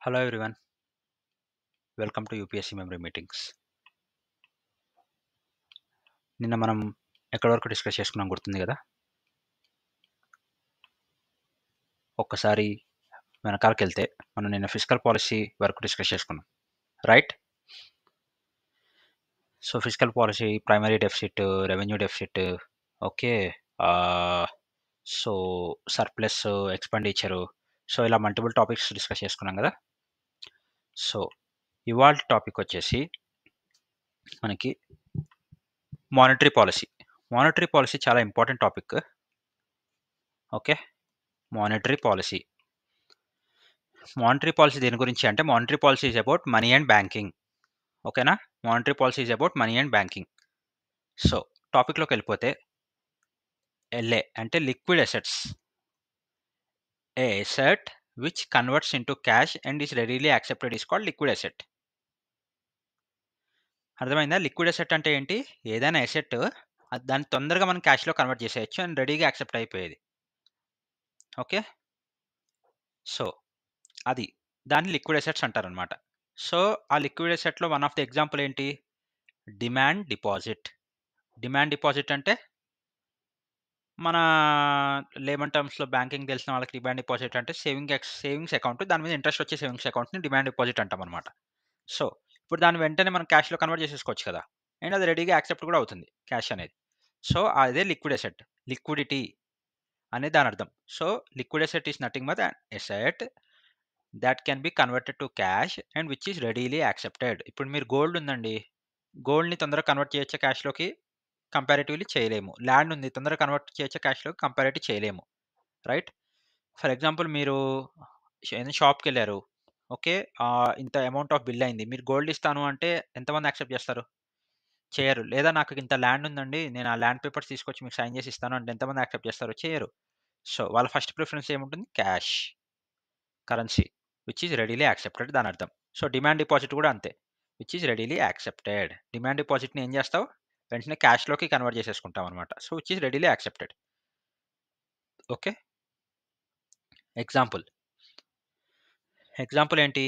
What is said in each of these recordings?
Hello everyone. Welcome to UPSC memory meetings. నిన్న మనం ఎక్కడి వరకు డిస్కస్ చేసుకున్నాం గుర్తుంది కదా? ఒక్కసారి వెనకాలకి వెళ్తే మనం నిన్న ఫిజికల్ పాలసీ వరకు డిస్కస్ చేసుకున్నాం, right? So physical policy, primary deficit, revenue deficit, okay, so surplus, expenditure, so ఇలా మల్టిపుల్ టాపిక్స్ డిస్కస్ చేసుకున్నాం కదా. సో ఇవాళ టాపిక్ వచ్చేసి మనకి మానిటరీ పాలసీ. మానిటరీ పాలసీ చాలా important topic. Okay, monetary policy. Monetary policy దేని గురించి అంటే, monetary policy is about money and banking. ఓకేనా? Monetary policy is about money and banking. So టాపిక్లోకి వెళ్ళిపోతే, ఎల్ఏ అంటే liquid assets. A asset which converts into cash and is readily accepted is called liquid asset. అర్థమైందా? Liquid asset అంటే ఏంటి? ఏదైనా asset దాన్ని తొందరగా మనం క్యాష్లో కన్వర్ట్ చేసేయచ్చు అండ్ రెడీగా యాక్సెప్ట్ అయిపోయేది. ఓకే, సో అది దాన్ని లిక్విడ్ అసెట్స్ అంటారనమాట. సో ఆ లిక్విడ్ అసెట్లో వన్ ఆఫ్ ది ఎగ్జాంపుల్ ఏంటి? Demand deposit. డిమాండ్ డిపాజిట్ అంటే మన లేమన్ టర్మ్స్‌లో బ్యాంకింగ్ తెలిసిన వాళ్ళకి డిమాండ్ డిపాజిట్ అంటే సేవింగ్స్ అకౌంట్. దాని మీద ఇంట్రెస్ట్ వచ్చే సేవింగ్స్ అకౌంట్‌ని డిమాండ్ డిపాజిట్ అంటామనమాట. సో ఇప్పుడు దాన్ని వెంటనే మనం క్యాష్‌లో కన్వర్ట్ చేసేసుకోవచ్చు కదా! అండ్ అది రెడీగా యాక్సెప్ట్ కూడా అవుతుంది క్యాష్ అనేది. సో అదే లిక్విడ్ అసెట్. లిక్విడిటీ అనే దాని అర్థం. So liquid asset is nothing but an asset thought can be converted to cash and which is readily accepted. ఇప్పుడు మీరు గోల్డ్ ఉందండి. గోల్డ్‌ని తొందరగా కన్వర్ట్ చేయొచ్చా క్యాష్‌లోకి? కంపారేటివ్‌లీ చేయలేము. ల్యాండ్ ఉంది, తొందరగా కన్వర్ట్ చేయొచ్చా క్యాష్‌లోకి? కంపారేటివ్ చేయలేము. రైట్? ఫర్ ఎగ్జాంపుల్ మీరు ఏదైనా షాప్‌కెళ్లారు. ఓకే. ఇంత అమౌంట్ ఆఫ్ బిల్ అయింది. మీరు గోల్డ్ ఇస్తాను అంటే ఎంతమంది యాక్సెప్ట్ చేస్తారు? చేయరు. లేదా నాకు ఇంత ల్యాండ్ ఉందండి, నేను ఆ ల్యాండ్ పేపర్స్ తీసుకొచ్చి మీకు సైన్ చేసి ఇస్తాను అంటే ఎంతమంది యాక్సెప్ట్ చేస్తారు? చేయరు. సో వాళ్ళ ఫస్ట్ ప్రిఫరెన్స్ ఏముంటుంది? Cash, currency which is readily accepted దాని అర్థం. సో డిమాండ్ డిపాజిట్ కూడా అంతే. Which is readily accepted. Demand డిపాజిట్‌ని ఏం చేస్తావు? వెంటనే క్యాష్‌లోకి కన్వర్ట్ చేసేసుకుంటాం అనమాట. So which is readily accepted. Okay. Example. Example ఏంటి?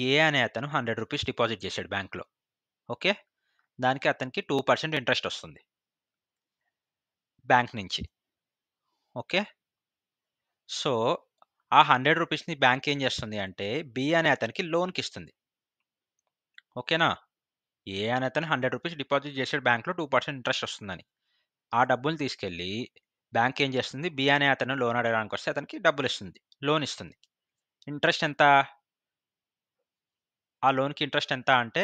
ఏ అనే అతను ₹100 డిపాజిట్ చేశాడు బ్యాంక్‌లో. ఓకే. దానికి అతనికి 2% ఇంట్రెస్ట్ వస్తుంది బ్యాంక్ నుంచి. ఓకే. సో ఆ ₹100ని బ్యాంక్ ఏం చేస్తుంది అంటే, బి అనే అతనికి లోన్‌కి ఇస్తుంది. ఓకేనా? ఏ అనే అతను ₹100 డిపాజిట్ చేసాడు బ్యాంక్‌లో 2% ఇంట్రెస్ట్ వస్తుందని. ఆ డబ్బులు తీసుకెళ్ళి బ్యాంక్ ఏం చేస్తుంది? బి అనే అతను లోన్ అడగడానికి వస్తే అతనికి డబ్బులిస్తుంది. లోన్ ఇస్తుంది. ఇంట్రెస్ట్ ఎంత? ఆ లోన్‌కి ఇంట్రెస్ట్ ఎంత అంటే,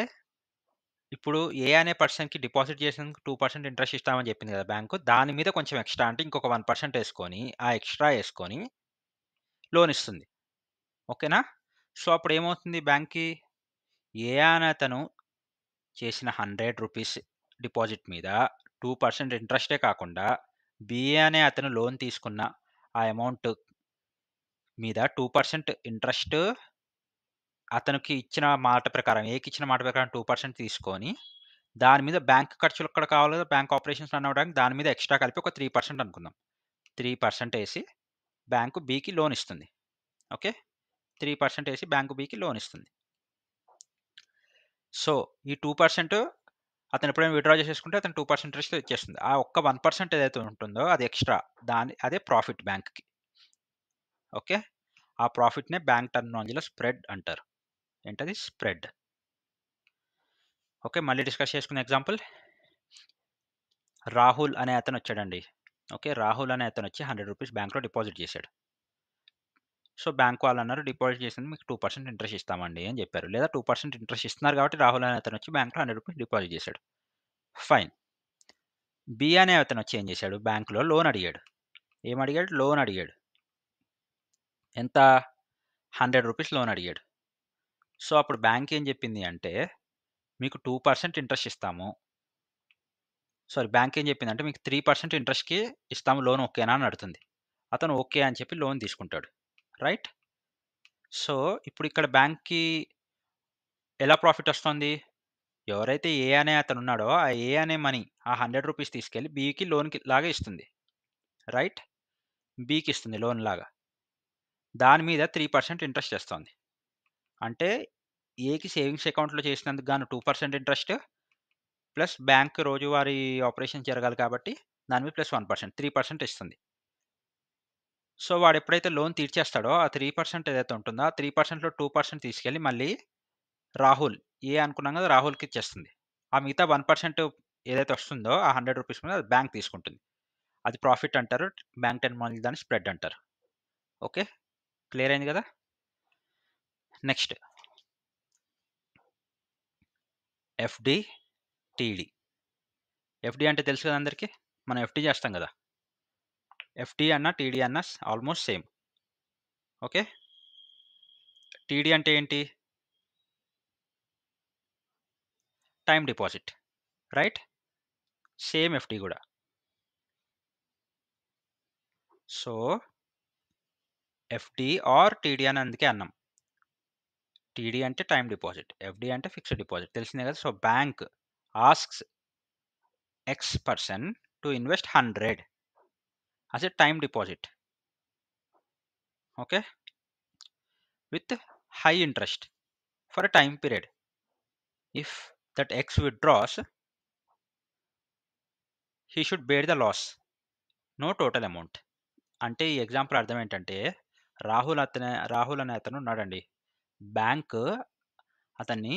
ఇప్పుడు ఏ అనే పర్సన్‌కి డిపాజిట్ చేసినందుకు 2% ఇంట్రెస్ట్ ఇస్తామని చెప్పింది కదా బ్యాంకు. దాని మీద కొంచెం ఎక్స్‌ట్రా అంటే ఇంకొక 1% యేసుకొని, ఆ ఎక్స్‌ట్రా యేసుకొని లోన్ ఇస్తుంది. ఓకేనా? సో అప్పుడు ఏమవుతుంది బ్యాంక్‌కి? ఏ అనే అతను చేసిన ₹100 డిపాజిట్ మీద 2% ఇంట్రెస్టే కాకుండా, బి అనే అతను లోన్ తీసుకున్న ఆ అమౌంట్ మీద 2% ఇంట్రెస్ట్, అతనికి ఇచ్చిన మాట ప్రకారం, ఏకి ఇచ్చిన మాట ప్రకారం 2% తీసుకొని, దాని మీద బ్యాంక్ ఖర్చులు కూడా కావాలి కదా! బ్యాంక్ ఆపరేషన్స్ రన్ అవ్వడానికి దాని మీద ఎక్స్‌ట్రా కలిపి ఒక 3% అనుకుందాం. 3% ఏసి బ్యాంకు బికి లోన్ ఇస్తుంది. ఓకే. 3% ఏసి బ్యాంకు బికి లోన్ ఇస్తుంది. సో ఈ 2% అతను ఎప్పుడైనా విత్‌డ్రా చేసేసుకుంటే అతను 2% ఇంట్రెస్ట్‌తో ఇచ్చేస్తుంది. ఆ ఒక్క 1% ఏదైతే ఉంటుందో అది ఎక్స్‌ట్రా. అదే ప్రాఫిట్ బ్యాంక్‌కి. ఓకే. ఆ ప్రాఫిట్‌నే బ్యాంక్ టర్మినాలజీలో స్ప్రెడ్ అంటారు. ఏంటది? స్ప్రెడ్. ఓకే. మళ్ళీ డిస్కస్ చేసుకునే ఎగ్జాంపుల్. రాహుల్ అనే అతను వచ్చాడండి. ఓకే. రాహుల్ అనే అతను వచ్చి ₹100 బ్యాంక్‌లో డిపాజిట్ చేశాడు. సో బ్యాంక్ వాళ్ళు అన్నారు, డిపాజిట్ చేసినందుకు మీకు 2% ఇంట్రెస్ట్ ఇస్తామండి అని చెప్పారు. లేదా 2% ఇంట్రెస్ట్ ఇస్తున్నారు కాబట్టి రాహుల్ అనే అతను వచ్చి బ్యాంక్‌లో ₹100 డిపాజిట్ చేశాడు. ఫైన్. బి అనే అతను వచ్చి ఏం చేశాడు? బ్యాంక్‌లో లోన్ అడిగాడు. ఏమడిగాడు? లోన్ అడిగాడు. ఎంత? ₹100 లోన్ అడిగాడు. సో అప్పుడు బ్యాంక్ ఏం చెప్పింది అంటే, మీకు 2% ఇంట్రెస్ట్ ఇస్తాము. సారీ, బ్యాంక్ ఏం చెప్పిందంటే మీకు 3% ఇంట్రెస్ట్‌కి ఇస్తాము, లోన్ ఓకేనా అని అడుగుతుంది. అతను ఓకే అని చెప్పి లోన్ తీసుకుంటాడు. రైట్? సో ఇప్పుడు ఇక్కడ బ్యాంక్‌కి ఎలా ప్రాఫిట్ వస్తుంది? ఎవరైతే ఏ అనే అతను ఉన్నాడో, ఆ ఏ అనే మనీ, ఆ ₹100 తీసుకెళ్ళి బికి లోన్‌కి లాగా ఇస్తుంది. రైట్? బికి ఇస్తుంది లోన్ లాగా. దాని మీద 3% ఇంట్రెస్ట్ ఏస్తోంది. అంటే ఏకి సేవింగ్స్ అకౌంట్‌లో చేసినందుకు గాను 2% ఇంట్రెస్ట్ ప్లస్ బ్యాంక్ రోజువారీ ఆపరేషన్ జరగాలి కాబట్టి దాని మీద ప్లస్ 1% 3% ఇస్తుంది. సో, వాడెప్పుడైతే లోన్ తీర్చేస్తాడో ఆ 3% ఏదైతే ఉంటుందో ఆ 3%లో 2% తీసుకెళ్ళి మళ్ళీ రాహుల్ అనుకున్నాం కదా! రాహుల్‌కి ఇచ్చేస్తుంది. ఆ మిగతా 1% ఏదైతే వస్తుందో ఆ రూ. 100 మీద అది బ్యాంక్ తీసుకుంటుంది. అది ప్రాఫిట్ అంటారు. బ్యాంక్ టెర్మినాలజీ దాన్ని స్ప్రెడ్ అంటారు. ఓకే. క్లియర్ అయింది కదా! Next FD, TD. ఎఫ్‌డి అంటే తెలుసు కదా అందరికి. మనం ఎఫ్‌డి చేస్తాం కదా! ఎఫ్‌డి అన్నా, టీడీ అన్నా ఆల్‌మోస్ట్ సేమ్. ఓకే. టీడీ అంటే ఏంటి? Time deposit. Right? Same FD గూడా. సో, ఎఫ్‌డి ఆర్ టీడీ అని అందుకే అన్నాం. టీడీ అంటే టైమ్ డిపాజిట్. ఎఫ్‌డి అంటే ఫిక్స్డ్ డిపాజిట్. తెలిసిందే కదా! So, bank asks X person to invest 100 as a time deposit. Okay. With high interest for a time period. If that X withdraws, he should bear the loss. No total amount. అంటే ఈ example అర్థం ఏంటంటే రాహుల్ అనే అతను ఉన్నాడండి. Bank అతన్ని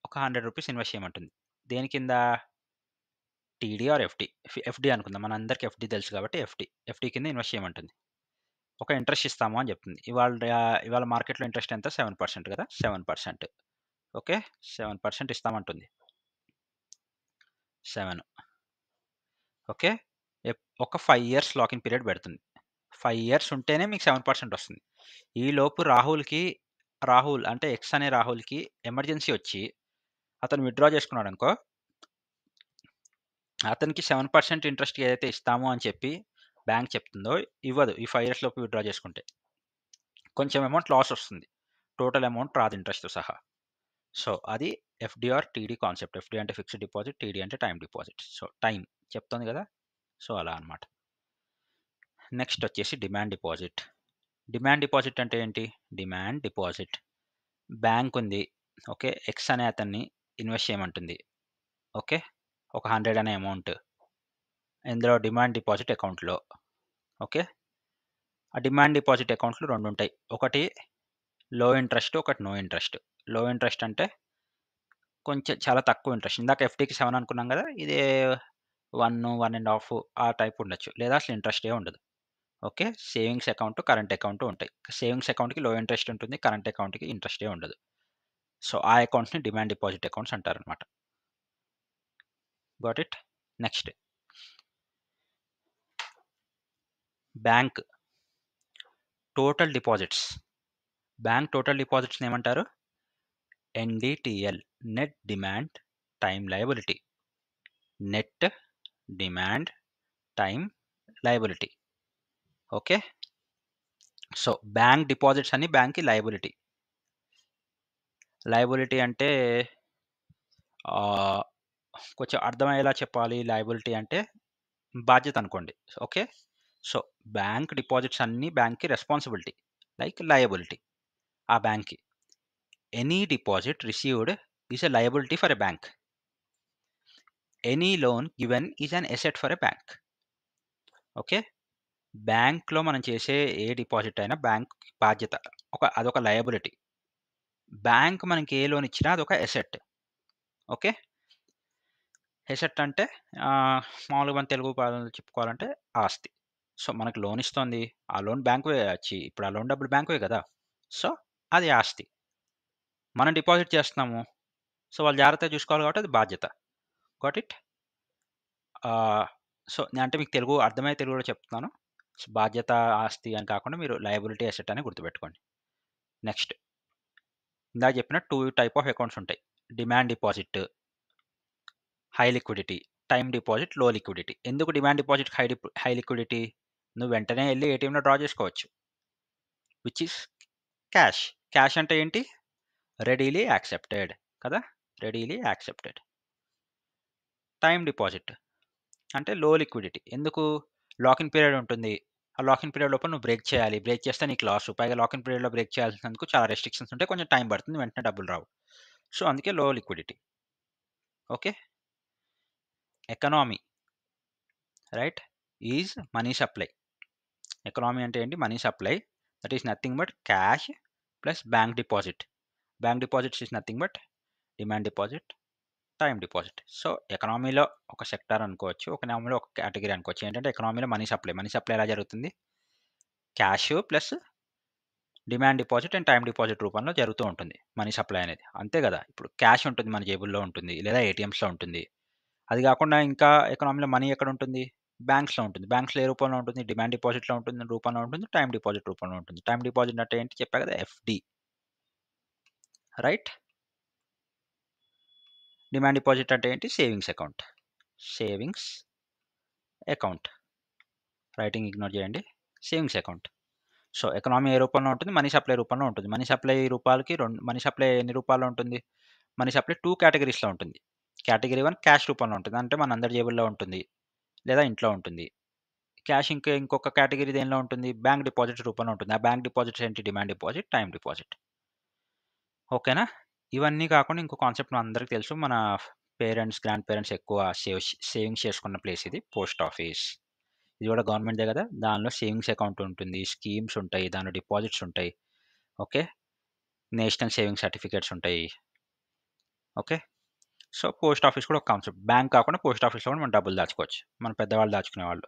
ఒక ₹100 invest చేయమంటుంది. దేని కింద? TD or FD. ఎఫ్‌డి అనుకుందాం. మనందరికి ఎఫ్‌డి తెలుసు కాబట్టి ఎఫ్‌డి. ఎఫ్‌డి కింద ఇన్వెస్ట్ చేయమంటుంది. ఒక ఇంట్రెస్ట్ ఇస్తాము అని చెప్తుంది. ఇవాళ మార్కెట్‌లో ఇంట్రెస్ట్ ఎంత? 7% కదా! 7%. ఓకే. 7% ఇస్తామంటుంది. 7. ఓకే. ఒక 5 ఇయర్స్ లాకింగ్ పీరియడ్ పెడుతుంది. 5 ఇయర్స్ ఉంటేనే మీకు 7% వస్తుంది. ఈలోపు రాహుల్ అంటే ఎక్స్ అనే రాహుల్‌కి ఎమర్జెన్సీ వచ్చి అతను విత్‌డ్రా చేసుకున్నాడనుకో, అతనికి 7% ఇంట్రెస్ట్ ఏదైతే ఇస్తాము అని చెప్పి బ్యాంక్ చెప్తుందో ఇవ్వదు. ఈ 5 ఇయర్స్ లోపు విత్‌డ్రా చేసుకుంటే. కొంచెం అమౌంట్ లాస్ వస్తుంది. టోటల్ అమౌంట్ రాదు ఇంట్రెస్ట్‌తో సహా. సో, అది FD or TD concept. FD అంటే ఫిక్స్డ్ డిపాజిట్, టీడీ అంటే టైమ్ డిపాజిట్. సో, టైమ్ చెప్తోంది కదా! సో, అలా అన్నమాట. నెక్స్ట్ వచ్చేసి డిమాండ్ డిపాజిట్. డిమాండ్ డిపాజిట్ అంటే ఏంటి? Demand deposit. బ్యాంక్ ఉంది. ఓకే. ఎక్స్ అనే అతన్ని ఇన్వెస్ట్ చేయమంటుంది. ఓకే. ఒక 100 అనే అమౌంట్. ఇందులో డిమాండ్ డిపాజిట్ అకౌంట్‌లో. ఓకే. ఆ డిమాండ్ డిపాజిట్ అకౌంట్‌లు 2 ఉంటాయి. ఒకటి లో ఇంట్రెస్ట్, ఒకటి నో ఇంట్రెస్ట్. లో ఇంట్రెస్ట్ అంటే కొంచెం చాలా తక్కువ ఇంట్రెస్ట్. ఇందాక ఎఫ్‌డికి 7 అనుకున్నాం కదా! ఇది 1, 1 ½ ఆ టైప్ ఉండొచ్చు. లేదా అసలు ఇంట్రెస్టే ఉండదు. Okay. Savings account, current account ఉంటాయి. సేవింగ్స్ అకౌంట్‌కి లో ఇంట్రెస్ట్ ఉంటుంది. కరెంట్ అకౌంట్‌కి ఇంట్రెస్టే ఉండదు. సో, ఆ అకౌంట్స్‌ని డిమాండ్ డిపాజిట్ అకౌంట్స్ అంటారనమాట. Got it? Next bank total deposits. Bank total డిపాజిట్స్‌ని ఏమంటారు? NDTL. Net demand time liability. Net demand time liability. Okay. So, bank deposits అన్ని బ్యాంక్‌కి లయబిలిటీ. లయబిలిటీ అంటే ఆహ్, కొంచెం అర్థమయ్యేలా చెప్పాలి. లయబిలిటీ అంటే బాధ్యత అనుకోండి. ఓకే. సో, బ్యాంక్ డిపాజిట్స్ అన్నీ బ్యాంక్‌కి రెస్పాన్సిబిలిటీ. లైక్ లయబిలిటీ ఆ బ్యాంక్‌కి. Any deposit received is a liability for a bank. Any loan given is an asset for a bank. Okay. బ్యాంక్‌లో మనం చేసే ఏ డిపాజిట్ అయినా బ్యాంక్ బాధ్యత. అదొక లయబిలిటీ. బ్యాంక్ మనకి ఏ లోన్ ఇచ్చినా అదొక అసెట్. ఓకే. అసెట్ అంటే మామూలుగా మన తెలుగు పదాల్లో చెప్పుకోవాలంటే ఆస్తి. సో, మనకు లోన్ ఇస్తోంది. ఆ లోన్ బ్యాంకువే ఇప్పుడు ఆ లోన్ డబ్బులు బ్యాంకువే కదా! సో, అది ఆస్తి. మనం డిపాజిట్ చేస్తున్నాము. సో, వాళ్ళు జాగ్రత్తగా చూసుకోవాలి కాబట్టి అది బాధ్యత. Got it? ఆహ్, సో, అంటే మీకు అర్థమయ్యే తెలుగులో చెప్తున్నాను. సో, బాధ్యత, ఆస్తి అని కాకుండా మీరు లయబిలిటీ, అసెట్ అని గుర్తుపెట్టుకోండి. నెక్స్ట్ ఇందాక చెప్పిన 2 టైప్ ఆఫ్ అకౌంట్స్ ఉంటాయి. Demand deposit, high liquidity. Time deposit, లో లిక్విడిటీ. ఎందుకు డిమాండ్ డిపాజిట్ హై లిక్విడిటీ? నువ్వు వెంటనే ఎళ్లి ఏటీఎంలో డ్రా చేసుకోవచ్చు. Which is cash. క్యాష్ అంటే ఏంటి? రెడీలీ యాక్సెప్టెడ్ కదా! Readily accepted. టైమ్ డిపాజిట్ అంటే లో లిక్విడిటీ. ఎందుకు? లాక్ ఇన్ పీరియడ్ ఉంటుంది. ఆ లాకిన్ పీరియడ్ లోపల నువ్వు బ్రేక్ చేయాలి. బ్రేక్ చేస్తే నీకు లాసు. పైగా లాకిన్ పీరియడ్‌లో బ్రేక్ చేయాల్సినందుకు చాలా రెస్ట్రిక్షన్స్ ఉంటాయి. కొంచెం టైం పడుతుంది. వెంటనే డబ్బులు రావు. సో, అందుకే low liquidity. Okay. Economy right is money supply. Economy అంటే ఏంటి? Money supply. That is nothing but cash plus bank deposit. Bank deposits is nothing but demand deposit, time deposit. So, ఎకనామీలో ఒక sector అనుకోవచ్చు. ఎకనామీలో ఒక category అనుకోవచ్చు. ఏంటంటే ఎకనామీలో మనీ సప్లై. మనీ సప్లై ఎలా జరుగుతుంది? Cash plus demand deposit and time deposit రూపంలో జరుగుతూ ఉంటుంది మనీ సప్లై అనేది. అంతే కదా! ఇప్పుడు క్యాష్ ఉంటుంది మన జేబుల్లో ఉంటుంది. లేదా ఏటీఎమ్స్‌లో ఉంటుంది. అది కాకుండా ఇంకా ఎకనామీలో మనీ ఎక్కడ ఉంటుంది? బ్యాంక్స్‌లో ఉంటుంది. బ్యాంక్స్‌లో ఏ రూపంలో ఉంటుంది? డిమాండ్ డిపాజిట్‌లో ఉంటుంది, రూపంలో ఉంటుంది. టైమ్ డిపాజిట్ రూపంలో ఉంటుంది. టైమ్ డిపాజిట్ అంటే ఏంటి చెప్పా కదా! ఎఫ్‌డి. రైట్? డిమాండ్ డిపాజిట్ అంటే ఏంటి? Savings account. Savings account. Writing ignore చేయండి. Savings account. సో, ఎకనామీ ఏ రూపంలో ఉంటుంది? మనీ సప్లై రూపంలో ఉంటుంది. మనీ సప్లై రూపాలకి మనీ సప్లై ఎన్ని రూపాల్లో ఉంటుంది? మనీ సప్లై 2 కేటగరీస్‌లో ఉంటుంది. కేటగరీ 1 క్యాష్ రూపంలో ఉంటుంది. అంటే మనందరి జేబుల్లో ఉంటుంది. లేదా ఇంట్లో ఉంటుంది. క్యాష్ ఇంకొక కేటగరీ దేనిలో ఉంటుంది? బ్యాంక్ డిపాజిట్స్ రూపంలో ఉంటుంది. ఆ బ్యాంక్ డిపాజిట్స్ ఏంటి? Demand deposit, time deposit. ఓకేనా? ఇవన్నీ కాకుండా ఇంకో కాన్సెప్ట్ మనందరికీ తెలుసు. మన పేరెంట్స్, గ్రాండ్ పేరెంట్స్ ఎక్కువ సేవింగ్స్ చేసుకున్న ప్లేస్ ఇది పోస్ట్ ఆఫీస్. ఇది కూడా గవర్నమెంట్‌దే కదా! దానిలో సేవింగ్స్ అకౌంట్ ఉంటుంది. స్కీమ్స్ ఉంటాయి. దానిలో డిపాజిట్స్ ఉంటాయి. ఓకే. నేషనల్ సేవింగ్ సర్టిఫికేట్స్ ఉంటాయి. ఓకే. సో, పోస్ట్ ఆఫీస్ కూడా ఒక కాన్సెప్ట్. బ్యాంక్ కాకుండా పోస్ట్ ఆఫీస్‌లో కూడా మనం డబ్బులు దాచుకోవచ్చు. మన పెద్దవాళ్ళు దాచుకునేవాళ్ళు.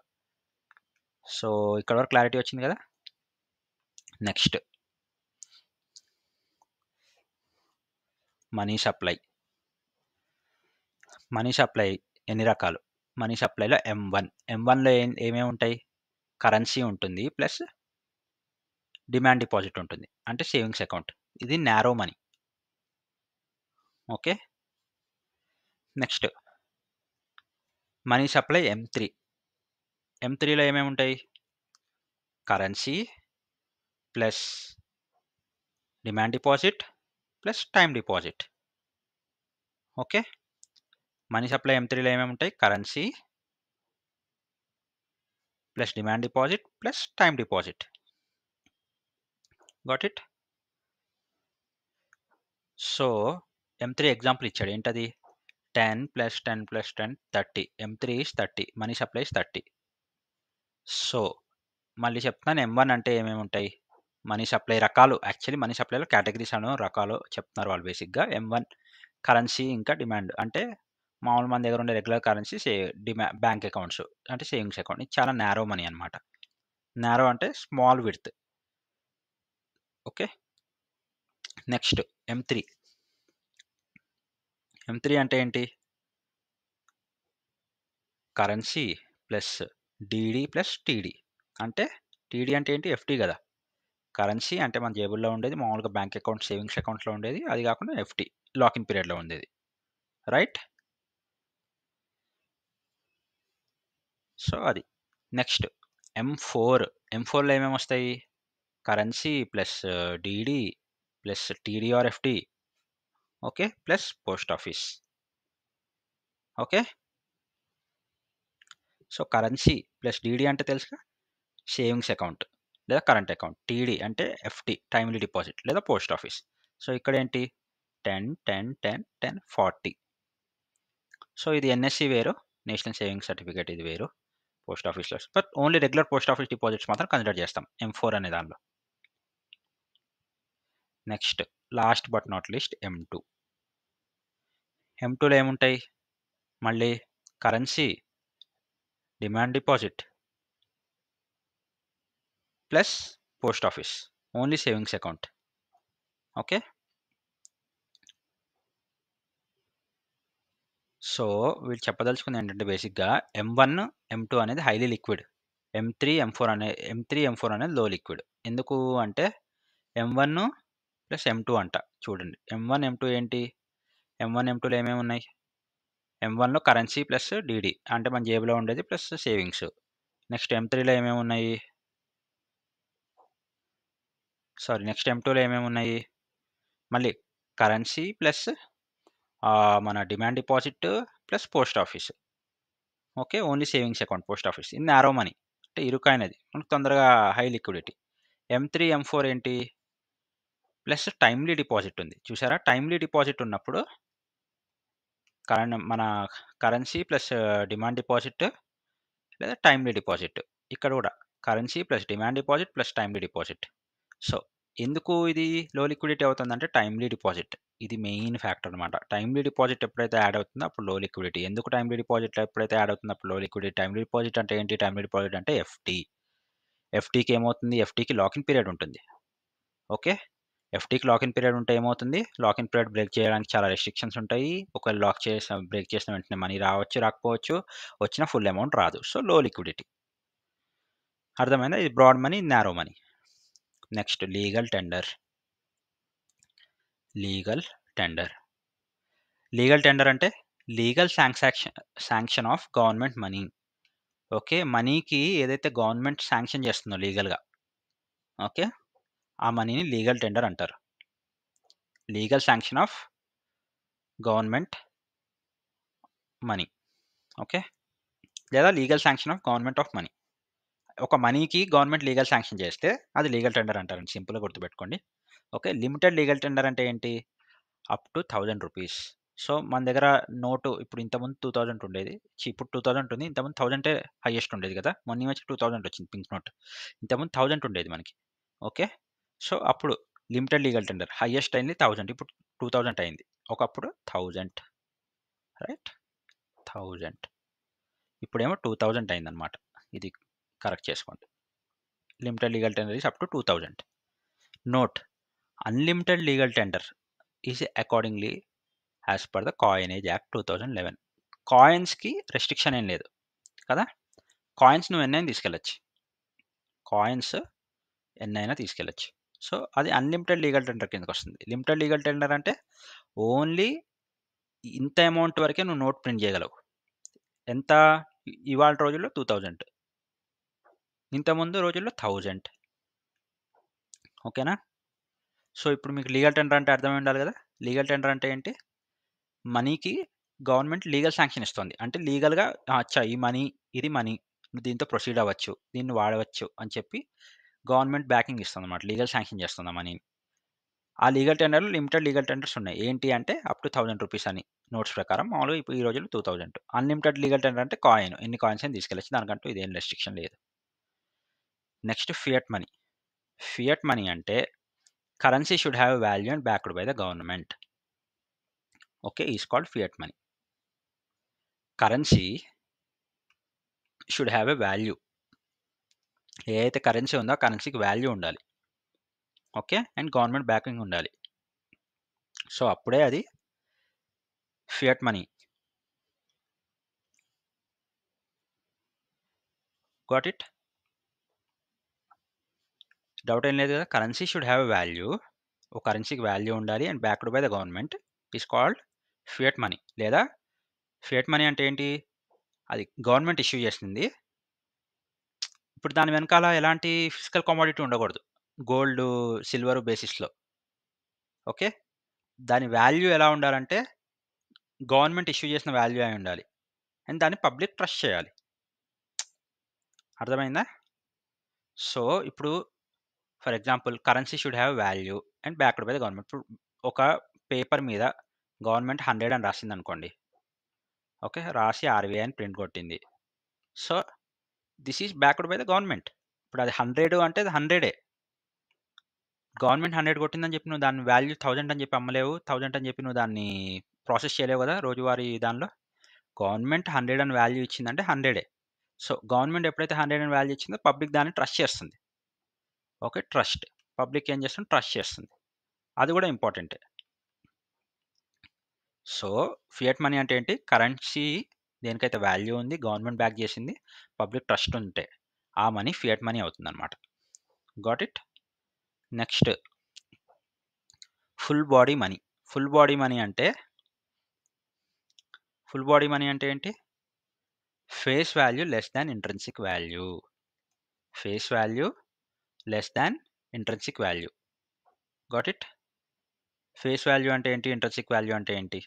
సో, ఇక్కడ వరకు క్లారిటీ వచ్చింది కదా! Next money supply. Money supply ఎన్ని రకాలు? మనీ సప్లైలో M1లో ఏమేమి ఉంటాయి? కరెన్సీ ఉంటుంది. ప్లస్ డిమాండ్ డిపాజిట్ ఉంటుంది. అంటే సేవింగ్స్ అకౌంట్. ఇది narrow money. Okay. Next money supply M3లో ఏమేమి ఉంటాయి? Currency plus demand deposit plus time deposit. Okay. Money supply M3లో ఏమేమి ఉంటాయి? Currency plus demand deposit plus time deposit. Got it? So, M3 example ఇచ్చాడు. ఏంటది? 10 + 10 + 10 30. M3 is 30. Money supply is 30. So, మళ్ళీ చెప్తున్నాను M1 అంటే ఏమేమి ఉంటాయి? మనీ సప్లై రకాలు. యాక్చువల్లీ మనీ సప్లైలో కేటగరీస్ రకాలు చెప్తున్నారు వాళ్ళు బేసిక్‌గా. M1 కరెన్సీ ఇంకా డిమాండ్. అంటే మామూలు మన దగ్గర ఉండే రెగ్యులర్ కరెన్సీ బ్యాంక్ అకౌంట్స్. అంటే సేవింగ్స్ అకౌంట్. ఇది చాలా నారో మనీ అన్నమాట. నారో అంటే small width. Okay. Next M3. M3 అంటే ఏంటి? Currency plus DD plus TD. అంటే టీడీ అంటే ఏంటి? ఎఫ్‌డి కదా! కరెన్సీ అంటే మన జేబుల్లో ఉండేది. మామూలుగా బ్యాంక్ అకౌంట్, సేవింగ్స్ అకౌంట్‌లో ఉండేది. అది కాకుండా ఎఫ్‌డి లాకిన్ పీరియడ్‌లో ఉండేది. రైట్? సో, అది. నెక్స్ట్ M4లో ఏమేమొస్తాయి? Currency plus DD plus TD or FD. Okay. Plus post office. Okay. So, currency plus DD అంటే తెలుసుగా? సేవింగ్స్ అకౌంట్ లేదా కరెంట్ అకౌంట్. టీడీ అంటే ఎఫ్‌డి టైమ్‌లీ డిపాజిట్ లేదా పోస్ట్ ఆఫీస్. సో, ఇక్కడేంటి 10, 10, 10, 10, 40. సో, ఇది ఎన్ఎస్‌సి వేరు. నేషనల్ సేవింగ్ సర్టిఫికేట్ ఇది వేరు. పోస్ట్ ఆఫీస్‌లో. But only regular post office deposits మాత్రం కన్సిడర్ చేస్తాం. M4 అనే దానిలో. Next last but not least M2. M2లో ఏముంటాయి? మళ్ళీ currency, demand deposit plus post office. Only savings account. Okay. So, వీళ్ళు చెప్పదలుచుకుంది ఏంటంటే బేసిక్‌గా M1, M2 అనేది హైలీ లిక్విడ్. M3, M4 అనేది లో లిక్విడ్. ఎందుకు అంటే M1 ప్లస్ M2 అంట. చూడండి. M1, M2 ఏంటి? M1, M2లో ఏమేమున్నాయి? M1లో కరెన్సీ ప్లస్ డీడీ. అంటే మన జేబులో ఉండేది ప్లస్ సేవింగ్స్. నెక్స్ట్ M3లో ఏమేమున్నాయి? నెక్స్ట్ M2లో ఏమేమున్నాయి? మళ్ళీ కరెన్సీ ప్లస్ మన demand deposit plus post office. Okay. Only savings account post office. ఇది నారో మనీ. అంటే ఇరుకైనది, మనకు తొందరగా హై లిక్విడిటీ. M3, M4 ఏంటి? ప్లస్ టైమ్లీ డిపాజిట్ ఉంది. చూసారా? టైమ్లీ డిపాజిట్ ఉన్నప్పుడు మన కరెన్సీ ప్లస్ డిమాండ్ డిపాజిట్ లేదా టైమ్లీ డిపాజిట్. ఇక్కడ కూడా currency plus demand deposit plus timely deposit. So ఎందుకు ఇది లో లిక్విడిటీ అవుతుందంటే టైమ్లీ డిపాజిట్. ఇది మెయిన్ ఫ్యాక్టర్ అనమాట. టైమ్లీ డిపాజిట్ ఎప్పుడైతే యాడ్ అవుతుందో అప్పుడు లో లిక్విడిటీ. ఎందుకు టైమ్లీ డిపాజిట్ ఎప్పుడైతే యాడ్ అవుతుందో అప్పుడు లో లిక్విడిటీ? టైమ్లీ డిపాజిట్ అంటే ఏంటి? టైమ్లీ డిపాజిట్ అంటే ఎఫ్టీకి ఏమవుతుంది? ఎఫ్టీకి లాకిన్ పీరియడ్ ఉంటుంది. ఓకే, ఎఫ్టీకి లాకిన్ పీరియడ్ ఉంటే ఏమవుతుంది? లాకిన్ పీరియడ్ బ్రేక్ చేయడానికి చాలా రెస్ట్రిక్షన్స్ ఉంటాయి. ఒకవేళ బ్రేక్ చేసిన వెంటనే మనీ రావచ్చు, రాకపోవచ్చు, వచ్చిన ఫుల్ అమౌంట్ రాదు. So low liquidity. అర్థమైందా? ఇది broad money, narrow money. Next legal tender. Legal tender అంటే legal sanction of government money. Okay, మనీకి ఏదైతే గవర్నమెంట్ శాంక్షన్ చేస్తుందో లీగల్గా, ఓకే, ఆ మనీని లీగల్ టెండర్ అంటారు. Legal sanction of government money. Okay, లేదా legal sanction of government of money. ఒక మనీకి గవర్నమెంట్ లీగల్ శాంక్షన్ చేస్తే అది లీగల్ టెండర్ అంటారండి. సింపుల్గా గుర్తుపెట్టుకోండి. ఓకే, లిమిటెడ్ లీగల్ టెండర్ అంటే ఏంటి? Up to 1000 rupees. సో మన దగ్గర నోటు ఇప్పుడు ఇంతకుముందు 2000 ఉండేది, ఇప్పుడు 2000 ఉంది. ఇంతకుముందు 1000 హైయెస్ట్ ఉండేది కదా. మొన్న వచ్చి 2000 వచ్చింది పింక్ నోట్. ఇంతకుముందు 1000 ఉండేది మనకి. ఓకే, సో అప్పుడు లిమిటెడ్ లీగల్ టెండర్ హైయెస్ట్ అయింది 1000, ఇప్పుడు 2000 అయింది. ఒకప్పుడు 1000, రైట్? 1000, ఇప్పుడేమో 2000 అయిందనమాట. ఇది కరెక్ట్ చేసుకోండి. Limited legal tender is up to 2000. Note, unlimited legal tender is accordingly as per the coinage act 2011. కాయిన్స్కి రెస్ట్రిక్షన్ ఏం లేదు కదా. కాయిన్స్ నువ్వు ఎన్నైనా తీసుకెళ్ళచ్చు. కాయిన్స్ ఎన్నైనా తీసుకెళ్ళచ్చు. సో అది అన్లిమిటెడ్ లీగల్ టెండర్ కిందకి వస్తుంది. లిమిటెడ్ లీగల్ టెండర్ అంటే ఓన్లీ ఇంత అమౌంట్ వరకే నువ్వు నోట్ ప్రింట్ చేయగలవు. ఎంత? ఇవాళ రోజుల్లో 2000, ఇంతకుముందు రోజుల్లో 1000. ఓకేనా? సో ఇప్పుడు మీకు లీగల్ టెండర్ అంటే అర్థమై ఉండాలి కదా. లీగల్ టెండర్ అంటే ఏంటి? మనీకి గవర్నమెంట్ లీగల్ శాంక్షన్ ఇస్తుంది. అంటే లీగల్గా అచ్చా ఈ మనీ, ఇది మనీ, నువ్వు దీంతో ప్రొసీడ్ అవ్వచ్చు, దీన్ని వాడవచ్చు అని చెప్పి గవర్నమెంట్ బ్యాకింగ్ ఇస్తుంది అనమాట. లీగల్ శాంక్షన్ చేస్తుంది ఆ మనీని. ఆ లీగల్ టెండర్లో లిమిటెడ్ లీగల్ టెండర్స్ ఉన్నాయి. ఏంటి అంటే అప్ టు 1000 రూపీస్ అని నోట్స్ ప్రకారం. మామూలుగా ఇప్పుడు ఈ రోజుల్లో 2000. అన్లిమిటెడ్ లీగల్ టెండర్ అంటే కాయిన్, ఎన్ని కాయిన్స్ అని తీసుకెళ్ళచ్చు, దానికంటూ ఇదేం రెస్ట్రిక్షన్ లేదు. Next fiat money. Fiat money అంటే currency should have value and backed by the government. Okay, is called fiat money. Currency should have a value. ఏదైతే కరెన్సీ ఉందో ఆ కరెన్సీకి వాల్యూ ఉండాలి. ఓకే, అండ్ గవర్నమెంట్ బ్యాకింగ్ ఉండాలి. So అప్పుడే అది fiat money. Got it? Doubt ఏం లేదు కదా. Currency should have a value, ఒక కరెన్సీకి వాల్యూ ఉండాలి, and backed by the government is called fiat money. లేదా ఫియట్ మనీ అంటే ఏంటి? అది గవర్నమెంట్ ఇష్యూ చేసింది. ఇప్పుడు దాని వెనకాల ఎలాంటి ఫిజికల్ కమోడిటీ ఉండకూడదు, గోల్డ్ సిల్వర్ బేసిస్లో. ఓకే, దాని వాల్యూ ఎలా ఉండాలంటే గవర్నమెంట్ ఇష్యూ చేసిన వాల్యూ అయి ఉండాలి, అండ్ దాన్ని పబ్లిక్ ట్రస్ట్ చేయాలి. అర్థమైందా? సో ఇప్పుడు for example currency should have value and backed by the government. ఇప్పుడు ఒక పేపర్ మీద గవర్నమెంట్ 100 అని రాసింది అనుకోండి. ఓకే, రాసి RBI అని ప్రింట్ కొట్టింది. So this is backed by the government. ఇప్పుడు అది 100 అంటే అది 100. గవర్నమెంట్ 100 కొట్టిందని చెప్పి నువ్వు దాని వాల్యూ 1000 అని చెప్పి అమ్మలేవు, 1000 అని చెప్పి నువ్వు దాన్ని ప్రాసెస్ చేయలేవు కదా రోజువారీ దానిలో. గవర్నమెంట్ 100 అని వాల్యూ ఇచ్చిందంటే 100. సో గవర్నమెంట్ ఎప్పుడైతే 100 అని వాల్యూ ఇచ్చిందో పబ్లిక్ దాన్ని ట్రస్ట్ చేస్తుంది. Okay, trust. పబ్లిక్ ఏం చేస్తుంది? ట్రస్ట్ చేస్తుంది. అది కూడా ఇంపార్టెంటే. సో ఫియట్ మనీ అంటే ఏంటి? కరెన్సీ దేనికైతే వాల్యూ ఉంది, గవర్నమెంట్ బ్యాక్ చేసింది, పబ్లిక్ ట్రస్ట్ ఉంటే ఆ మనీ ఫియట్ మనీ అవుతుంది అనమాట. Got it? Next full body money. Full body money అంటే ఏంటి? Face value less than intrinsic value. Face value less than intrinsic value. Got it? Face value అంటే ఏంటి? Intrinsic value అంటే ఏంటి?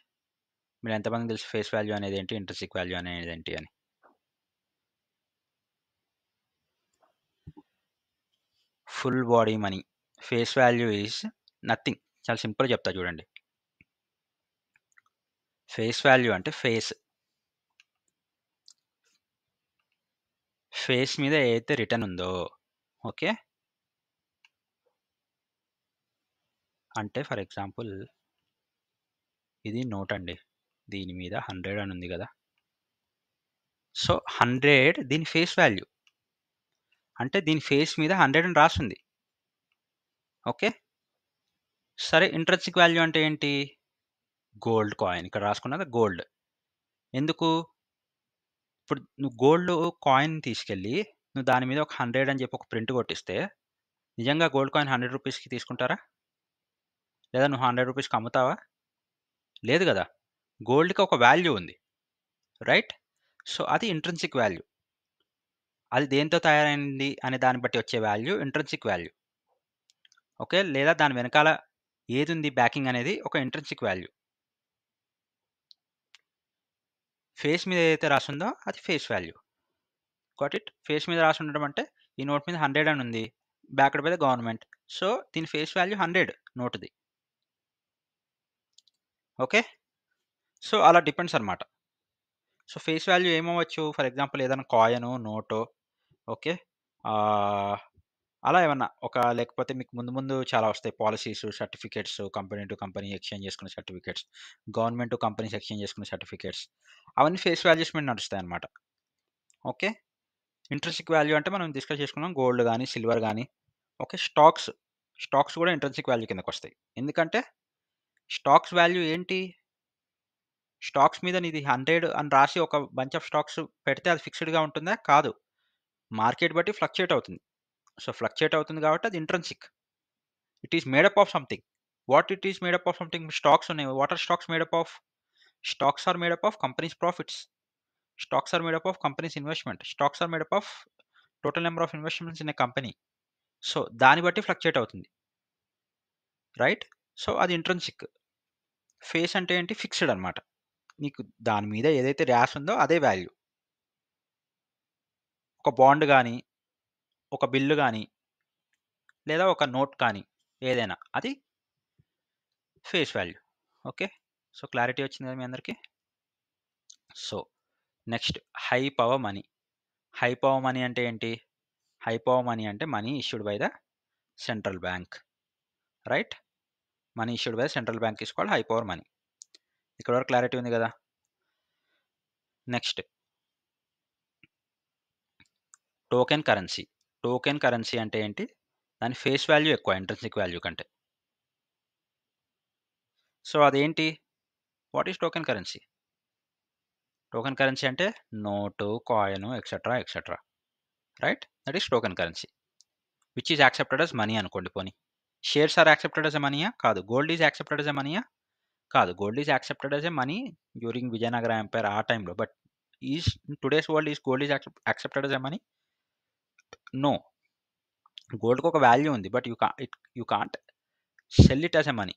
మీరు ఎంతమంది తెలుసు ఫేస్ వాల్యూ అనేది ఏంటి, ఇంట్రెన్సిక్ వాల్యూ అనేది ఏంటి అని? Full body money face value is nothing. చాలా సింపుల్గా చెప్తా చూడండి. ఫేస్ వాల్యూ అంటే ఫేస్ మీద ఏదైతే రిటర్న్ ఉందో, ఓకే, అంటే ఫర్ ఎగ్జాంపుల్ ఇది నోట్ అండి, దీని మీద 100 అని ఉంది కదా. సో 100 దీని ఫేస్ వాల్యూ, అంటే దీని ఫేస్ మీద 100 అని రాస్తుంది. ఓకే, సరే ఇంట్రెన్సిక్ వాల్యూ అంటే ఏంటి? గోల్డ్ కాయిన్, ఇక్కడ రాసుకున్నది గోల్డ్. ఎందుకు? ఇప్పుడు నువ్వు గోల్డ్ కాయిన్ తీసుకెళ్ళి నువ్వు దాని మీద ఒక 100 అని చెప్పి ఒక ప్రింట్ కొట్టిస్తే నిజంగా గోల్డ్ కాయిన్ 100 రూపీస్కి తీసుకుంటారా? లేదా నువ్వు 100 రూపీస్కి అమ్ముతావా? లేదు కదా. గోల్డ్కి ఒక వాల్యూ ఉంది, రైట్? సో అది ఇంట్రెన్సిక్ వాల్యూ. అది దేంతో తయారైంది అనే దాన్ని బట్టి వచ్చే వాల్యూ ఇంట్రెన్సిక్ వాల్యూ. ఓకే, లేదా దాని వెనకాల ఏది ఉంది బ్యాకింగ్ అనేది ఒక ఇంట్రెన్సిక్ వాల్యూ. ఫేస్ మీద ఏదైతే రాసిందో అది face value. Got it? Face మీద రాసి ఉండడం అంటే ఈ నోట్ మీద 100 అని ఉంది, backed by the government. So దీని ఫేస్ వాల్యూ 100 నోట్ది. ఓకే, సో అలా డిపెండ్స్ అనమాట. సో ఫేస్ వాల్యూ ఏమవ్వచ్చు? ఫర్ ఎగ్జాంపుల్ ఏదైనా కాయినో నోటో, ఓకే, అలా ఏమన్నా ఒక, లేకపోతే మీకు ముందు ముందు చాలా వస్తాయి policies, certificates, company to company exchange చేసుకునే certificates, government to companies exchange చేసుకునే సర్టిఫికేట్స్, అవన్నీ ఫేస్ వాల్యూస్ మీద నడుస్తాయి అనమాట. ఓకే, ఇంట్రెన్సిక్ వాల్యూ అంటే మనం డిస్కస్ చేసుకున్నాం గోల్డ్ కానీ సిల్వర్ కానీ. ఓకే, స్టాక్స్ కూడా ఇంట్రెన్సిక్ వాల్యూ కిందకి వస్తాయి. ఎందుకంటే స్టాక్స్ వాల్యూ ఏంటి? స్టాక్స్ మీద నీది 100 అని రాసి ఒక బంచ్ ఆఫ్ స్టాక్స్ పెడితే అది ఫిక్స్డ్గా ఉంటుందా? కాదు, మార్కెట్ బట్టి ఫ్లక్చుయేట్ అవుతుంది. సో ఫ్లక్చుయేట్ అవుతుంది కాబట్టి అది intrinsic. It is made up of something. What it is made up of something? Stocks ఉన్నాయి. What are stocks made up of? Stocks are made up of companies profits. Stocks are made up of companies investment. Stocks are made up of total number of investments in a company. So దాన్ని బట్టి fluctuate అవుతుంది, right? So అది intrinsic. Face అంటే ఏంటి? Fixed అనమాట. నీకు దాని మీద ఏదైతే ర్యాస్ ఉందో అదే వాల్యూ. ఒక బాండ్ కానీ, ఒక బిల్లు కానీ, లేదా ఒక నోట్ కానీ, ఏదైనా అది face value. Okay, so clarity వచ్చింది కదా మీ అందరికీ? So next high power money. High power money అంటే ఏంటి? హై పవర్ మనీ అంటే money issued by the central bank, right? Money issued by the central bank is called high power money. ఇక్కడ వరకు clarity ఉంది కదా? Next token currency. Token currency అంటే ఏంటి? దాని ఫేస్ వాల్యూ ఎక్కువ ఇంట్రెన్సిక్ వాల్యూ కంటే. సో అదేంటి? What is token currency? Token currency అంటే note, coin, etcetera etcetera, right? That is token currency which is accepted as money అనుకోండి. పోనీ shares are accepted as a మనీయా? కాదు. Gold is accepted as a మనీయా? కాదు. Gold is accepted as a money during Vijayanagara empire ఆ టైంలో. But is in today's world is gold is accepted as a money? No. గోల్డ్కి ఒక value ఉంది, but you can't sell it as a money,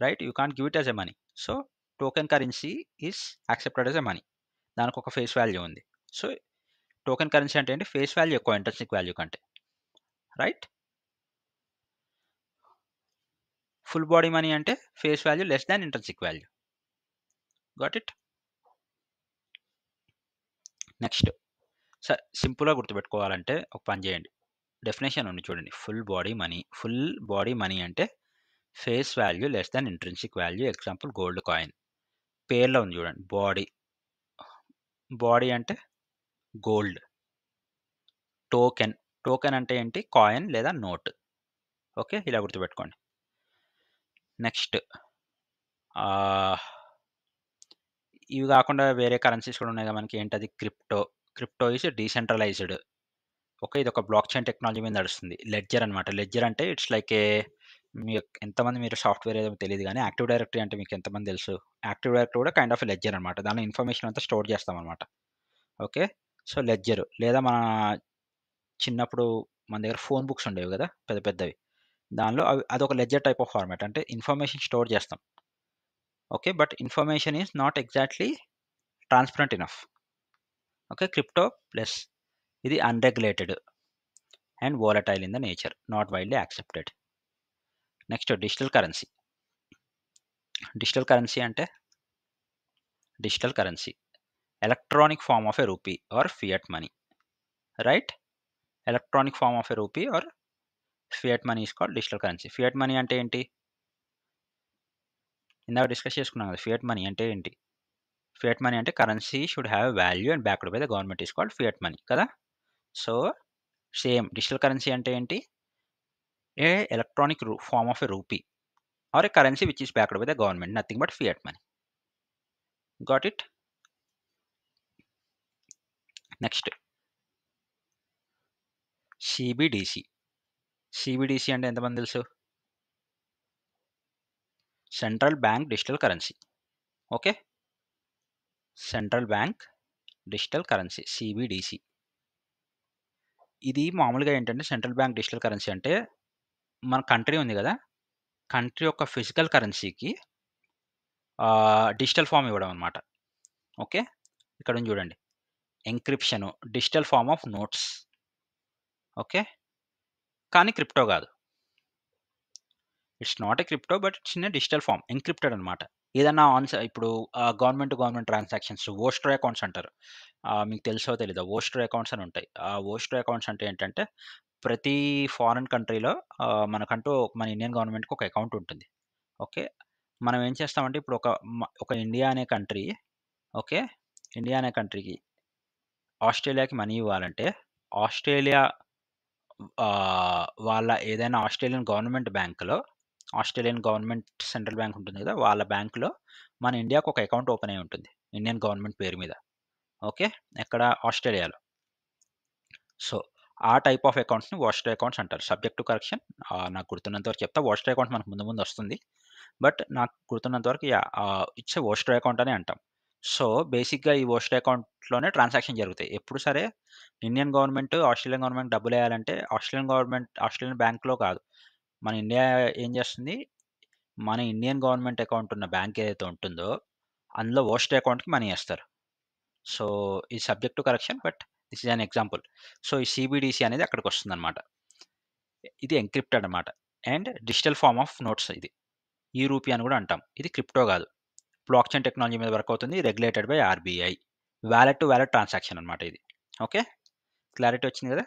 right? You can't give it as a money. So token currency is accepted as a money. దానికి ఒక face value ఉంది. So token currency అంటే ఏంటి? Face value ఎక్కువ intrinsic value కంటే, right? Full body money అంటే face value less than intrinsic value. Got it? Next sir సింపుల్గా గుర్తుపెట్టుకోవాలంటే ఒక పని చేయండి. డెఫినేషన్ ఉంది చూడండి. ఫుల్ బాడీ మనీ అంటే face value less than intrinsic value. Example gold coin. పేర్లో ఉంది చూడండి, బాడీ అంటే గోల్డ్. టోకెన్ అంటే ఏంటి? కాయిన్ లేదా నోట్. ఓకే, ఇలా గుర్తుపెట్టుకోండి. నెక్స్ట్ ఇవి కాకుండా వేరే కరెన్సీస్ కూడా ఉన్నాయి కదా మనకి. ఏంటది? Crypto is decentralised. ఓకే, ఇది ఒక బ్లాక్ చైన్ టెక్నాలజీ మీద నడుస్తుంది. లెడ్జర్ అనమాట. లెడ్జర్ అంటే ఇట్స్ లైక్ మీ ఎంతమంది మీరు సాఫ్ట్వేర్ ఏదో తెలియదు కానీ యాక్టివ్ డైరెక్టరీ అంటే మీకు ఎంతమంది తెలుసు? యాక్టివ్ డైరెక్టరీ కూడా కైండ్ ఆఫ్ లెడ్జర్ అనమాట. దానిలో ఇన్ఫర్మేషన్ అంతా స్టోర్ చేస్తాం అనమాట. Okay, so ledger. లేదా మన చిన్నప్పుడు మన దగ్గర ఫోన్ బుక్స్ ఉండేవి కదా, పెద్ద పెద్దవి. దానిలో అదొక లెడ్జర్ టైప్ ఆఫ్ ఫార్మాట్. అంటే ఇన్ఫర్మేషన్ స్టోర్ చేస్తాం. Okay, but information is not exactly transparent enough. Okay, crypto plus ఇది unregulated. and volatile in the nature, not widely accepted. Next, digital currency. Digital currency ante digital currency, electronic form of a rupee or fiat money, right? Electronic form of a rupee or fiat money is called digital currency. Fiat money ante enti? ఇందాక discuss చేసుకున్నాం కదా fiat money అంటే ఏంటి. Fiat money అంటే currency should have value and backed by the government is called fiat money కదా. So same digital currency అంటే ఏంటి? A electronic form of a rupee or a currency which is backed by the government, nothing but fiat money. Got it? Next CBDC. CBDC అంటే ఎంతమంది తెలుసు? Central bank digital currency. Okay, central bank digital currency CBDC. ఇది మామూలుగా ఏంటంటే central bank digital currency అంటే మన country ఉంది కదా, కంట్రీ యొక్క ఫిజికల్ కరెన్సీకి డిజిటల్ ఫామ్ ఇవ్వడం అనమాట. ఓకే, ఇక్కడ ఉంది చూడండి, encryption digital form of notes. Okay, కానీ క్రిప్టో కాదు. It's not a crypto but it's in a digital form, encrypted అనమాట. ఏదన్నా ఇప్పుడు government to government transactions nostro accounts అంటారు. మీకు తెలుసో తెలీదో ఓస్ట్రో అకౌంట్స్ అని ఉంటాయి. ఆ ఓస్ట్రో అకౌంట్స్ అంటే ఏంటంటే ప్రతి ఫారెన్ కంట్రీలో మనకంటూ మన ఇండియన్ గవర్నమెంట్కి ఒక అకౌంట్ ఉంటుంది. ఓకే, మనం ఏం చేస్తామంటే ఇప్పుడు ఒక ఇండియా అనే కంట్రీ, ఓకే, ఇండియా అనే కంట్రీకి ఆస్ట్రేలియాకి మనీ ఇవ్వాలంటే ఆస్ట్రేలియా వాళ్ళ ఏదైనా ఆస్ట్రేలియన్ గవర్నమెంట్ బ్యాంకులో, ఆస్ట్రేలియన్ గవర్నమెంట్ సెంట్రల్ బ్యాంక్ ఉంటుంది కదా, వాళ్ళ బ్యాంకులో మన ఇండియాకు ఒక అకౌంట్ ఓపెన్ అయి ఉంటుంది ఇండియన్ గవర్నమెంట్ పేరు మీద. ఓకే, ఎక్కడ? ఆస్ట్రేలియాలో. సో ఆ టైప్ ఆఫ్ అకౌంట్స్ని ఓస్ట్రో అకౌంట్స్ అంటారు. సబ్జెక్ట్ టు కరెక్షన్, నాకు గుర్తున్నంత వరకు చెప్తా. ఓస్ట్రో అకౌంట్ మనకు ముందు ముందు వస్తుంది, బట్ నాకు గుర్తున్నంత వరకు ఇట్స్ ఏ ఓస్ట్రో అకౌంట్ అని అంటాం. సో బేసిక్గా ఈ ఓస్ట్రో అకౌంట్లోనే ట్రాన్సాక్షన్ జరుగుతాయి. ఎప్పుడు సరే ఇండియన్ గవర్నమెంట్ ఆస్ట్రేలియన్ గవర్నమెంట్ డబ్బులు వేయాలంటే ఆస్ట్రేలియన్ బ్యాంక్లో కాదు, మన ఇండియా ఏం చేస్తుంది, మన ఇండియన్ గవర్నమెంట్ అకౌంట్ ఉన్న బ్యాంక్ ఏదైతే ఉంటుందో అందులో ఓస్ట్రో అకౌంట్కి మనీ వేస్తారు. సో ఈ subject to correction, but this is an example. So ఈ సిబిడిసి అనేది అక్కడికి వస్తుంది అనమాట. ఇది ఎంక్రిప్టెడ్ అనమాట and digital form of notes. ఇది ఈ రూపీ అని కూడా అంటాం. ఇది క్రిప్టో కాదు, బ్లాక్ చైన్ టెక్నాలజీ మీద వర్క్ అవుతుంది, regulated by RBI. Wallet to wallet transaction అనమాట ఇది. ఓకే, క్లారిటీ వచ్చింది కదా.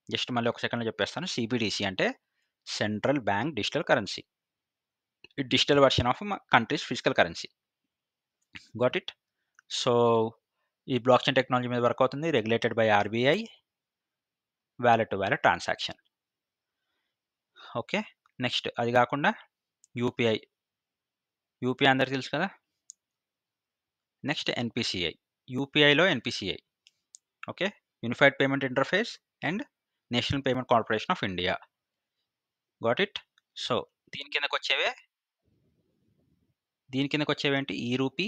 జస్ట్ మళ్ళీ ఒక సెకండ్లో చెప్పేస్తాను. సిబిడిసి అంటే central bank digital currency, digital version of countries physical currency. Got it? So ఈ బ్లాక్ చైన్ టెక్నాలజీ మీద వర్క్ అవుతుంది, regulated by RBI, wallet to wallet transaction. Okay, next అది కాకుండా యూపీఐ. యూపీఐ అందరికి తెలుసు కదా. Next NPCI. యూపీఐలో NPCI, okay, unified payment interface and national payment corporation of India. Got it? So దీని కిందకు వచ్చేవేంటి? ఈ రూపీ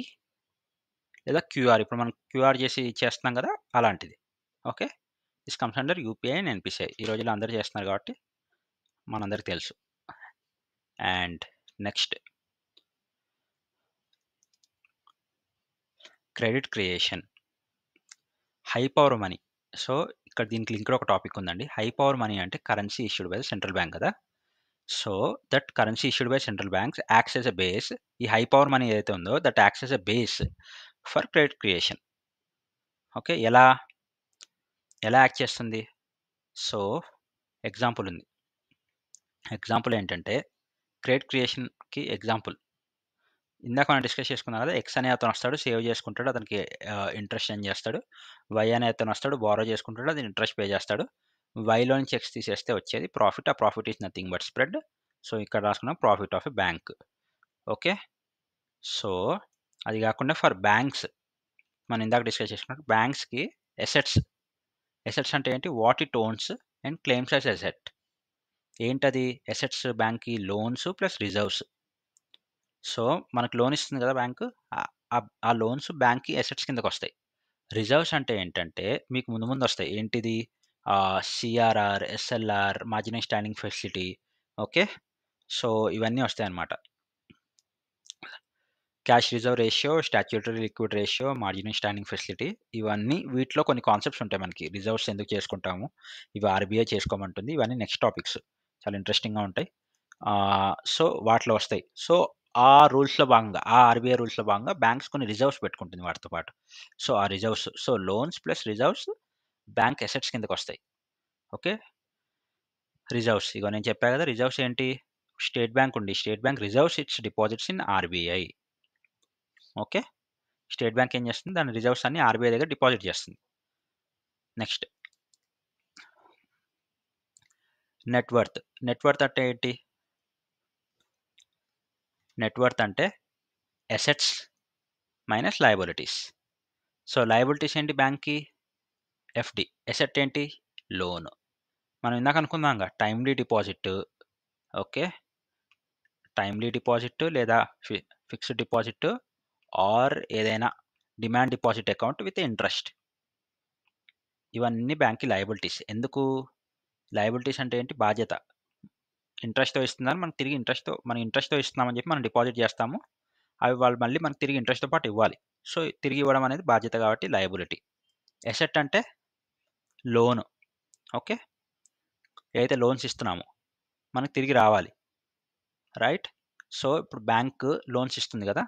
లేదా క్యూఆర్. ఇప్పుడు మనం క్యూఆర్ చేసి చేస్తున్నాం కదా, అలాంటిది. Okay, this comes under UPI and NPCI. ఈ రోజుల్లో అందరూ చేస్తున్నారు కాబట్టి మనందరికి తెలుసు. And next credit creation, high power money. So ఇక్కడ దీనికి లింక్లో ఒక టాపిక్ ఉందండి. హై పవర్ మనీ అంటే currency issued by central bank కదా. So that currency issued by central banks acts as a base. ఈ హై పవర్ మనీ ఏదైతే ఉందో that acts as a base for credit creation. Okay, ఎలా act చేస్తుంది? So example ఉంది. Example ఏంటంటే credit క్రియేషన్కి example ఇందాక మనం డిస్కస్ చేసుకున్నాం కదా. ఎక్స్ అనే అతను వస్తాడు, సేవ్ చేసుకుంటాడు, అతనికి ఇంట్రెస్ట్ ఏం చేస్తాడు. వై అనే అతను వస్తాడు, బారో చేసుకుంటాడు, అది ఇంట్రెస్ట్ పే చేస్తాడు. వైలో నుంచి ఎక్స్ తీసేస్తే వచ్చేది ప్రాఫిట్. ఆ profit is nothing but spread. So ఇక్కడ రాసుకున్నాం profit of a bank. Okay, so అది కాకుండా ఫర్ బ్యాంక్స్ మనం ఇందాక డిస్కస్ చేసుకున్నట్టు బ్యాంక్స్కి ఎసెట్స్ అంటే ఏంటి? What it owns and claims as asset. ఏంటది? ఎసెట్స్ బ్యాంక్కి లోన్స్ ప్లస్ రిజర్వ్స్. సో మనకు లోన్ ఇస్తుంది కదా బ్యాంకు, ఆ లోన్స్ బ్యాంక్కి ఎసెట్స్ కిందకు వస్తాయి. రిజర్వ్స్ అంటే ఏంటంటే మీకు ముందు ముందు వస్తాయి. ఏంటిది? CRR, SLR, marginal standing facility. Okay, so ఇవన్నీ వస్తాయి అన్నమాట. Cash reserve ratio, statutory liquid ratio, marginal standing facility ఇవన్నీ వీటిలో కొన్ని కాన్సెప్ట్స్ ఉంటాయి మనకి. రిజర్వ్స్ ఎందుకు చేసుకుంటాము, ఇవి ఆర్బీఐ చేసుకోమంటుంది. ఇవన్నీ నెక్స్ట్ టాపిక్స్ చాలా ఇంట్రెస్టింగ్‌గా ఉంటాయి. సో, వాటిలో వస్తాయి. సో, ఆ రూల్స్‌లో భాగంగా ఆ ఆర్బీఐ రూల్స్‌లో భాగంగా బ్యాంక్స్ కొన్ని రిజర్వ్స్ పెట్టుకుంటుంది వాటితో పాటు. సో, ఆ reserves loans plus reserves bank assets కిందకొస్తాయి. ఓకే. రిజర్వ్స్ ఇగో నేను చెప్పా కదా! రిజర్వ్స్ ఏంటి? స్టేట్ బ్యాంక్ ఉంది. State bank reserves it's deposits in RBI. Okay. State bank ఏం చేస్తుంది? దాని రిజర్వ్స్ అన్ని ఆర్బీఐ దగ్గర డిపాజిట్ చేస్తుంది. Next net worth. Net worth అంటే ఏంటి? నెట్ వర్త్ అంటే assets minus liabilities. So, liabilities ఏంటి బ్యాంక్‌కి? ఎఫ్‌డి. అసెట్ ఏంటి? లోన్. మనం ఇందాక అనుకున్నాంగా timely deposit. Okay. Timely deposit లేదా ఫిక్స్డ్ డిపాజిట్ ఆర్ ఏదైనా demand deposit account with interest. ఇవన్నీ బ్యాంక్‌కి లయబిలిటీస్. ఎందుకు? లయబిలిటీస్ అంటే ఏంటి? బాధ్యత. ఇంట్రెస్ట్‌తో ఇస్తున్నారు. మనం ఇంట్రెస్ట్‌తో ఇస్తున్నామని చెప్పి మనం డిపాజిట్ చేస్తాము. అవి వాళ్ళు మళ్ళీ మనకు తిరిగి ఇంట్రెస్ట్‌తో పాటు ఇవ్వాలి. సో, తిరిగి ఇవ్వడం అనేది బాధ్యత కాబట్టి లయబిలిటీ. అసెట్ అంటే లోన్. ఓకే. ఏదైతే లోన్స్ ఇస్తున్నామో మనకు తిరిగి రావాలి. రైట్? సో, ఇప్పుడు బ్యాంక్ లోన్స్ ఇస్తుంది కదా!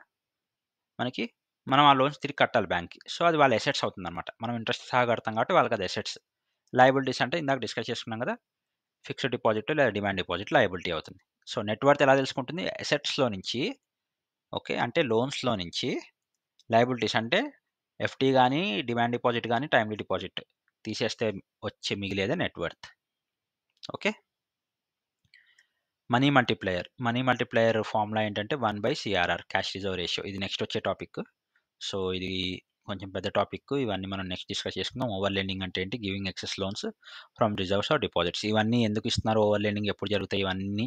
మనకి. మనం ఆ లోన్స్ తిరిగి కట్టాలి బ్యాంక్‌కి. సో, అది వాళ్ళ అసెట్స్ అవుతుందన్నమాట. మనం ఇంట్రెస్ట్ సహా కడతాం కాబట్టి వాళ్ళకి అది అసెట్స్. లయబిలిటీస్ అంటే ఇందాక డిస్కస్ చేసుకున్నాం కదా! ఫిక్స్డ్ డిపాజిట్ లేదా డిమాండ్ డిపాజిట్ లయబిలిటీ అవుతుంది. సో, నెట్ వర్త్ ఎలా తెలుసుకుంటుంది? అసెట్స్‌లో నుంచి ఓకే. అంటే లోన్స్‌లో నుంచి లయబిలిటీస్ అంటే ఎఫ్‌డి గాని, డిమాండ్ డిపాజిట్ గాని, టైమ్‌లీ డిపాజిట్ తీసేస్తే వచ్చే మిగిలేదే net worth. Okay. Money multiplier. Money multiplier formula ఏంటంటే 1/CRR క్యాష్ రిజర్వ్ రేషియో. ఇది నెక్స్ట్ వచ్చే టాపిక్. సో, ఇది కొంచెం పెద్ద టాపిక్. ఇవన్నీ మనం నెక్స్ట్ డిస్కస్ చేసుకుందాం. ఓవర్ లెండింగ్ అంటే ఏంటి? Giving excess loans from reserves or deposits. ఇవన్నీ ఎందుకు ఇస్తున్నారు? ఓవర్ లెండింగ్ ఎప్పుడు జరుగుతాయి? ఇవన్నీ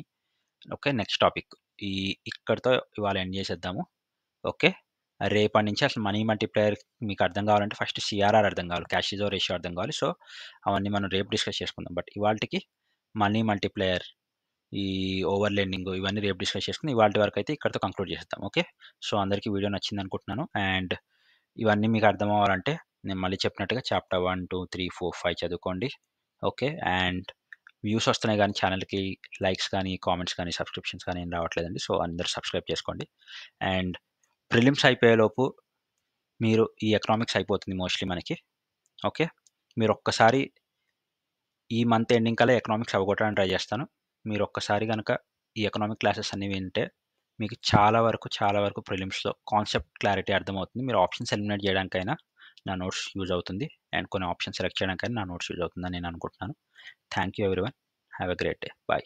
ఓకే. Next topic. ఇక్కడితో ఇవాళ ఎండ్ చేసేద్దాము. ఓకే. రేపటి నుంచి అసలు మనీ మల్టిప్లయర్ మీకు అర్థం కావాలంటే ఫస్ట్ సీఆర్ఆర్ అర్థం కావాలి. క్యాష్ రిజర్వ్ రేషియో అర్థం కావాలి. సో, అవన్నీ మనం రేపు డిస్కస్ చేసుకుందాం. బట్ ఇవాల్టికి మనీ మల్టిప్లయర్, ఈ ఓవర్ లెండింగ్ ఇవన్నీ రేపు డిస్కస్ చేసుకుందాం. ఇవాల్టి వరకు అయితే ఇక్కడితో కంక్లూడ్ చేసేద్దాం. ఓకే. సో, అందరికీ వీడియో నచ్చిందనుకుంటున్నాను. అండ్ ఇవన్నీ మీకు అర్థం అవ్వాలంటే నేను మళ్ళీ చెప్పినట్టుగా చాప్టర్ 1, 2, 3, 4, 5 చదువుకోండి. ఓకే. అండ్ వ్యూస్ వస్తున్నాయి గానీ ఛానల్‌కి లైక్స్ కానీ, కామెంట్స్ కానీ, సబ్స్క్రిప్షన్స్ కానీ ఏం రావట్లేదండి. సో, అందరూ సబ్స్క్రైబ్ చేసుకోండి. అండ్ ప్రిలిమ్స్ అయిపోయేలోపు మీరు ఈ ఎకనామిక్స్ అయిపోతుంది మోస్ట్‌లీ మనకి. ఓకే. మీరొక్కసారి ఈ మంత్ ఎండింగ్ కల్లా ఎకనామిక్స్ అవ్వగొట్టడానికి ట్రై చేస్తాను. మీరొక్కసారి గనక ఈ ఎకనామిక్ క్లాసెస్ అన్నీ వింటే మీకు చాలా వరకు ప్రిలిమ్స్‌లో కాన్సెప్ట్ క్లారిటీ అర్థమవుతుంది. మీరు ఆప్షన్స్ ఎలిమినేట్ చేయడానికైనా నా నోట్స్ యూజ్ అవుతుంది. అండ్ కొన్ని ఆప్షన్స్ సెలెక్ట్ చేయడానికైనా నా నోట్స్ యూజ్ అవుతుందని నేను అనుకుంటున్నాను. Thank you everyone. Have a great day. By.